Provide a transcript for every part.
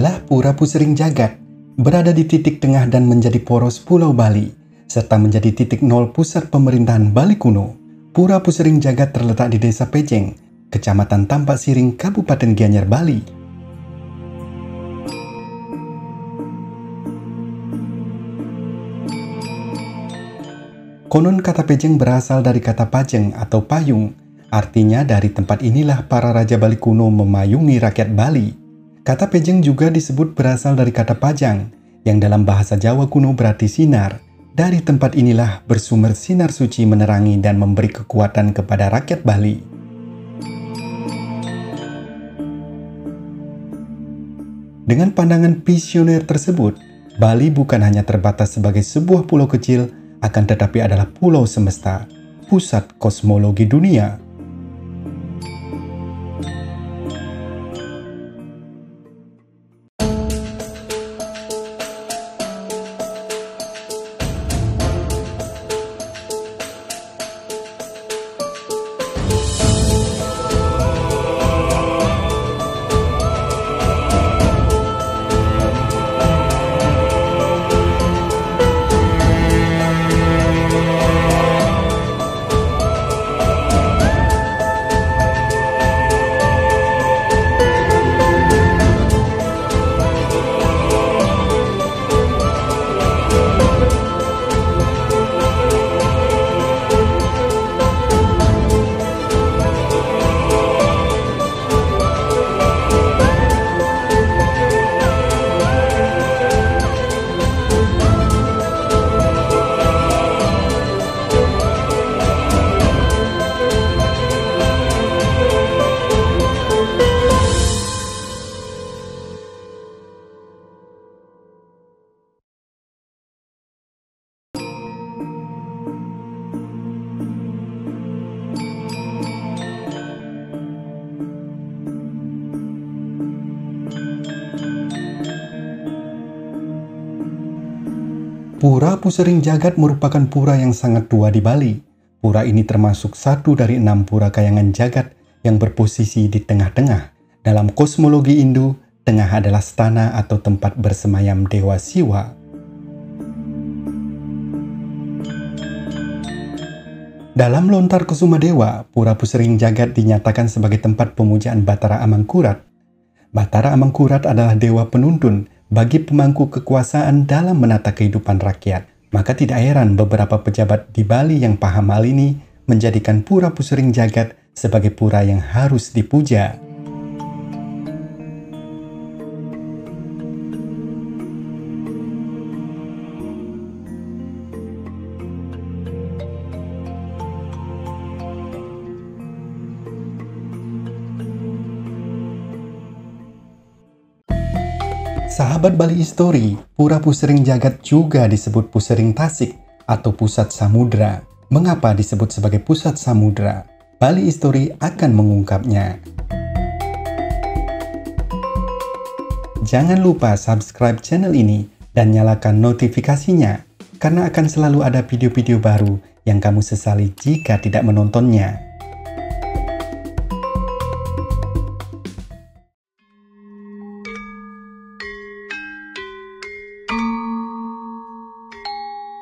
Inilah Pura Pusering Jagat, berada di titik tengah dan menjadi poros Pulau Bali, serta menjadi titik nol pusat pemerintahan Bali kuno. Pura Pusering Jagat terletak di Desa Pejeng, Kecamatan Tampak Siring, Kabupaten Gianyar, Bali. Konon kata Pejeng berasal dari kata pajeng atau payung, artinya dari tempat inilah para raja Bali kuno memayungi rakyat Bali. Kata Pejeng juga disebut berasal dari kata pajang, yang dalam bahasa Jawa kuno berarti sinar. Dari tempat inilah bersumber sinar suci menerangi dan memberi kekuatan kepada rakyat Bali. Dengan pandangan visioner tersebut, Bali bukan hanya terbatas sebagai sebuah pulau kecil, akan tetapi adalah pulau semesta, pusat kosmologi dunia. Pura Pusering Jagat merupakan pura yang sangat tua di Bali. Pura ini termasuk satu dari 6 pura kayangan jagat yang berposisi di tengah-tengah. Dalam kosmologi Hindu, tengah adalah stana atau tempat bersemayam Dewa Siwa. Dalam Lontar Kusuma Dewa, Pura Pusering Jagat dinyatakan sebagai tempat pemujaan Batara Amangkurat. Batara Amangkurat adalah dewa penuntun bagi pemangku kekuasaan dalam menata kehidupan rakyat. Maka tidak heran beberapa pejabat di Bali yang paham hal ini menjadikan Pura Pusering Jagat sebagai pura yang harus dipuja. Sahabat Bali History, Pura Pusering Jagat juga disebut Pusering Tasik atau Pusat Samudra. Mengapa disebut sebagai Pusat Samudra? Bali History akan mengungkapnya. Jangan lupa subscribe channel ini dan nyalakan notifikasinya, karena akan selalu ada video-video baru yang kamu sesali jika tidak menontonnya.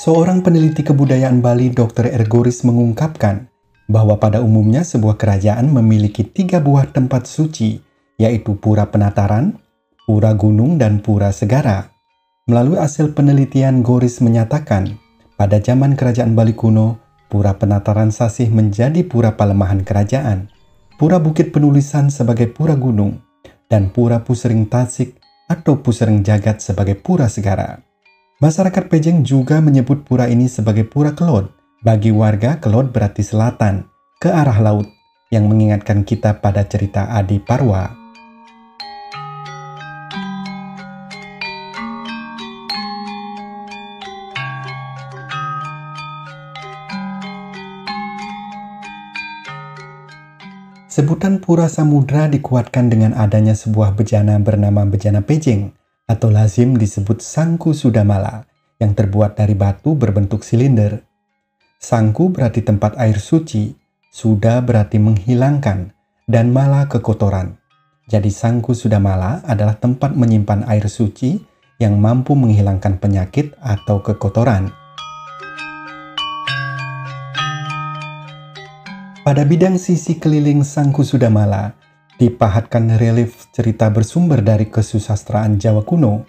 Seorang peneliti kebudayaan Bali, Dr. Ergoris, mengungkapkan bahwa pada umumnya sebuah kerajaan memiliki 3 buah tempat suci, yaitu Pura Penataran, Pura Gunung, dan Pura Segara. Melalui hasil penelitian, Goris menyatakan, pada zaman kerajaan Bali kuno, Pura Penataran Sasih menjadi pura palemahan kerajaan, Pura Bukit Penulisan sebagai Pura Gunung, dan Pura Pusering Tasik atau Pusering Jagat sebagai Pura Segara. Masyarakat Pejeng juga menyebut pura ini sebagai Pura Kelod. Bagi warga, Kelod berarti selatan, ke arah laut, yang mengingatkan kita pada cerita Adi Parwa. Sebutan Pura Samudra dikuatkan dengan adanya sebuah bejana bernama Bejana Pejeng, atau lazim disebut Sangku Sudamala, yang terbuat dari batu berbentuk silinder. Sangku berarti tempat air suci, Suda berarti menghilangkan, dan Mala kekotoran. Jadi Sangku Sudamala adalah tempat menyimpan air suci yang mampu menghilangkan penyakit atau kekotoran. Pada bidang sisi keliling Sangku Sudamala, dipahatkan relief cerita bersumber dari kesusastraan Jawa kuno.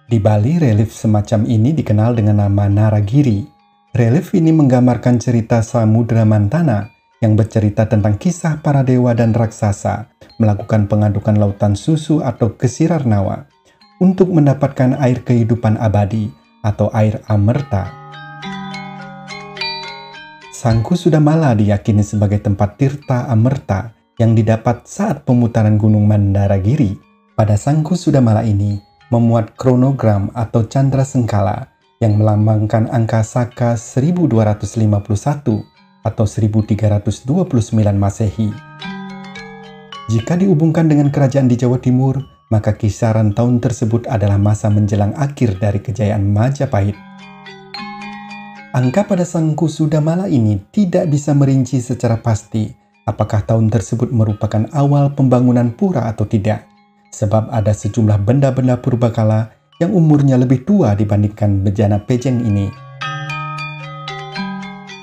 Di Bali, relief semacam ini dikenal dengan nama Naragiri. Relief ini menggambarkan cerita Samudra Mantana yang bercerita tentang kisah para dewa dan raksasa melakukan pengadukan lautan susu atau Kesir Arnawa untuk mendapatkan air kehidupan abadi atau air amerta. Sangku Sudamala diyakini sebagai tempat tirta amerta yang didapat saat pemutaran Gunung Mandaragiri. Pada Sangku Sudamala ini memuat kronogram atau candra sengkala yang melambangkan angka Saka 1251 atau 1329 Masehi. Jika dihubungkan dengan kerajaan di Jawa Timur, maka kisaran tahun tersebut adalah masa menjelang akhir dari kejayaan Majapahit. Angka pada Sangku Sudamala ini tidak bisa merinci secara pasti apakah tahun tersebut merupakan awal pembangunan pura atau tidak, sebab ada sejumlah benda-benda purbakala yang umurnya lebih tua dibandingkan bejana pejeng ini.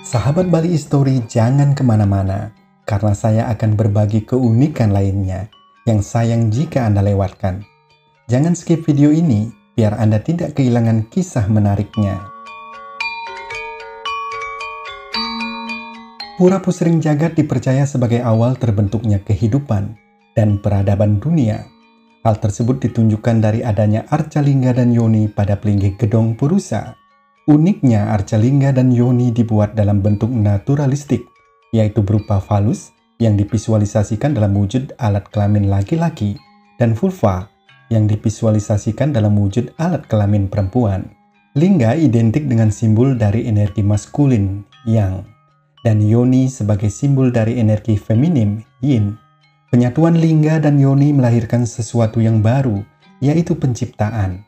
Sahabat Bali History, jangan kemana-mana, karena saya akan berbagi keunikan lainnya yang sayang jika Anda lewatkan. Jangan skip video ini, biar Anda tidak kehilangan kisah menariknya. Pura Pusring Jagat dipercaya sebagai awal terbentuknya kehidupan dan peradaban dunia. Hal tersebut ditunjukkan dari adanya arca lingga dan yoni pada pelinggih gedong Purusa. Uniknya, arca lingga dan yoni dibuat dalam bentuk naturalistik, yaitu berupa falus yang divisualisasikan dalam wujud alat kelamin laki-laki dan vulva yang divisualisasikan dalam wujud alat kelamin perempuan. Lingga identik dengan simbol dari energi maskulin, yang, dan yoni sebagai simbol dari energi feminim, yin. Penyatuan lingga dan yoni melahirkan sesuatu yang baru, yaitu penciptaan.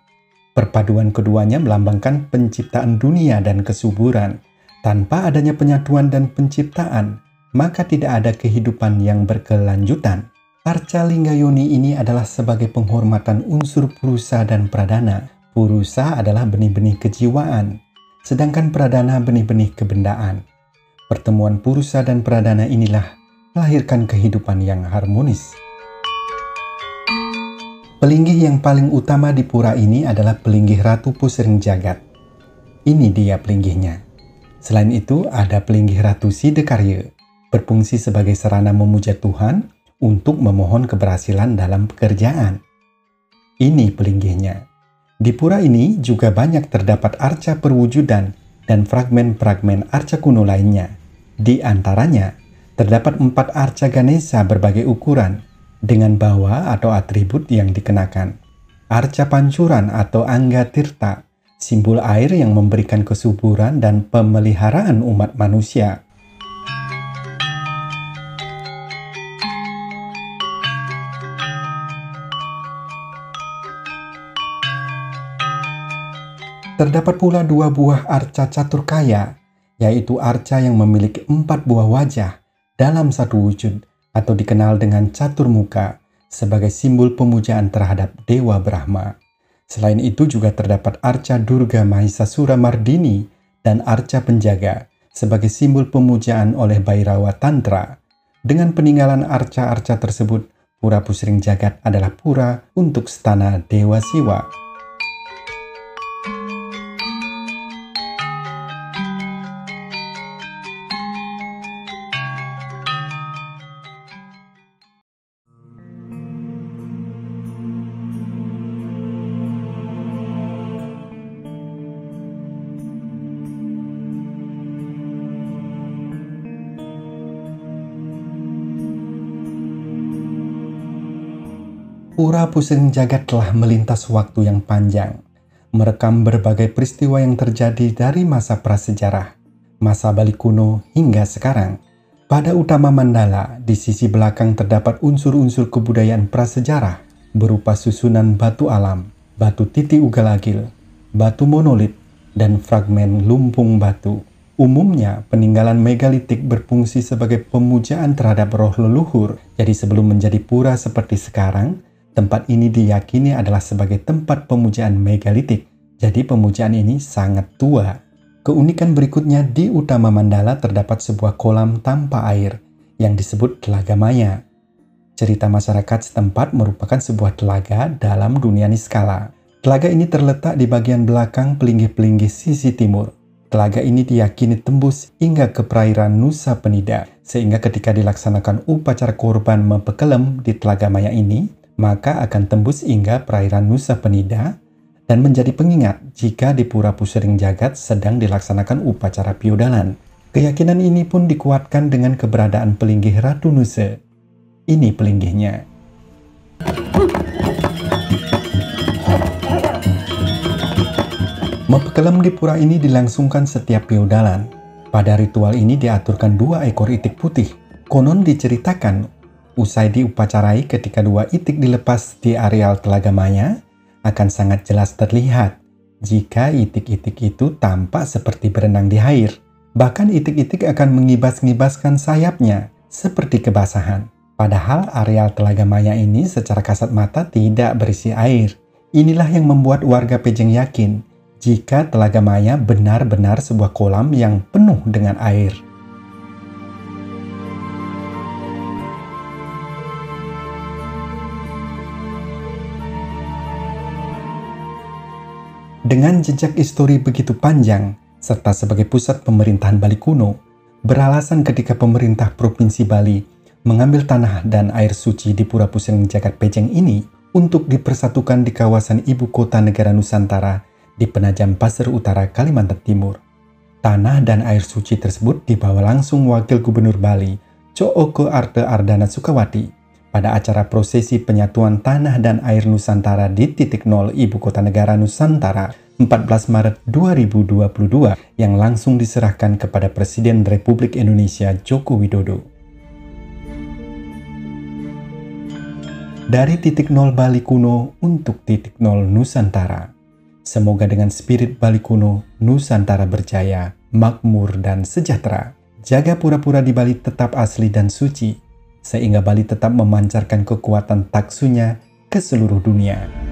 Perpaduan keduanya melambangkan penciptaan dunia dan kesuburan. Tanpa adanya penyatuan dan penciptaan, maka tidak ada kehidupan yang berkelanjutan. Arca lingga yoni ini adalah sebagai penghormatan unsur purusa dan pradana. Purusa adalah benih-benih kejiwaan, sedangkan pradana benih-benih kebendaan. Pertemuan purusa dan pradana inilah melahirkan kehidupan yang harmonis. Pelinggih yang paling utama di pura ini adalah pelinggih Ratu Pusring Jagat. Ini dia pelinggihnya. Selain itu, ada pelinggih Ratu Sidekarya, berfungsi sebagai sarana memuja Tuhan untuk memohon keberhasilan dalam pekerjaan. Ini pelinggihnya. Di pura ini juga banyak terdapat arca perwujudan dan fragmen-fragmen arca kuno lainnya. Di antaranya, terdapat 4 arca Ganesha berbagai ukuran, dengan bawa atau atribut yang dikenakan. Arca Pancuran atau Angga Tirta, simbol air yang memberikan kesuburan dan pemeliharaan umat manusia. Terdapat pula 2 buah arca Caturkaya, yaitu arca yang memiliki 4 buah wajah dalam satu wujud, atau dikenal dengan catur muka, sebagai simbol pemujaan terhadap Dewa Brahma. Selain itu juga terdapat arca Durga Mahisasura Mardini dan arca Penjaga sebagai simbol pemujaan oleh Bhairawa Tantra. Dengan peninggalan arca-arca tersebut, Pura Pusring Jagat adalah pura untuk stana Dewa Siwa. Pura Pusring Jagat telah melintas waktu yang panjang, merekam berbagai peristiwa yang terjadi dari masa prasejarah, masa Bali kuno hingga sekarang. Pada utama mandala, di sisi belakang terdapat unsur-unsur kebudayaan prasejarah berupa susunan batu alam, batu titi ugal-agil, batu monolit, dan fragmen lumpung batu. Umumnya, peninggalan megalitik berfungsi sebagai pemujaan terhadap roh leluhur. Jadi sebelum menjadi pura seperti sekarang, tempat ini diyakini adalah sebagai tempat pemujaan megalitik. Jadi pemujaan ini sangat tua. Keunikan berikutnya, di utama mandala terdapat sebuah kolam tanpa air yang disebut Telaga Maya. Cerita masyarakat setempat merupakan sebuah telaga dalam dunia niskala. Telaga ini terletak di bagian belakang pelinggih-pelinggih sisi timur. Telaga ini diyakini tembus hingga ke perairan Nusa Penida, sehingga ketika dilaksanakan upacara korban mempekelem di Telaga Maya ini, maka akan tembus hingga perairan Nusa Penida dan menjadi pengingat jika di Pura Pusering Jagat sedang dilaksanakan upacara piudalan. Keyakinan ini pun dikuatkan dengan keberadaan pelinggih Ratu Nusa. Ini pelinggihnya. Mempekelem di pura ini dilangsungkan setiap piudalan. Pada ritual ini diaturkan 2 ekor itik putih. Konon diceritakan, usai diupacarai ketika 2 itik dilepas di areal Telaga Maya, akan sangat jelas terlihat jika itik-itik itu tampak seperti berenang di air. Bahkan itik-itik akan mengibas-ngibaskan sayapnya seperti kebasahan. Padahal areal Telaga Maya ini secara kasat mata tidak berisi air. Inilah yang membuat warga Pejeng yakin jika Telaga Maya benar-benar sebuah kolam yang penuh dengan air. Dengan jejak histori begitu panjang, serta sebagai pusat pemerintahan Bali kuno, beralasan ketika pemerintah Provinsi Bali mengambil tanah dan air suci di Pura Pusering Jagat Pejeng ini untuk dipersatukan di kawasan ibu kota negara Nusantara di Penajam Pasir Utara, Kalimantan Timur. Tanah dan air suci tersebut dibawa langsung Wakil Gubernur Bali, Cooko Arte Ardana Sukawati, pada acara prosesi penyatuan tanah dan air Nusantara di titik nol Ibu Kota Negara Nusantara 14 Maret 2022 yang langsung diserahkan kepada Presiden Republik Indonesia Joko Widodo. Dari titik nol Bali kuno untuk titik nol Nusantara. Semoga dengan spirit Bali kuno, Nusantara berjaya, makmur, dan sejahtera. Jaga pura-pura di Bali tetap asli dan suci, sehingga Bali tetap memancarkan kekuatan taksunya ke seluruh dunia.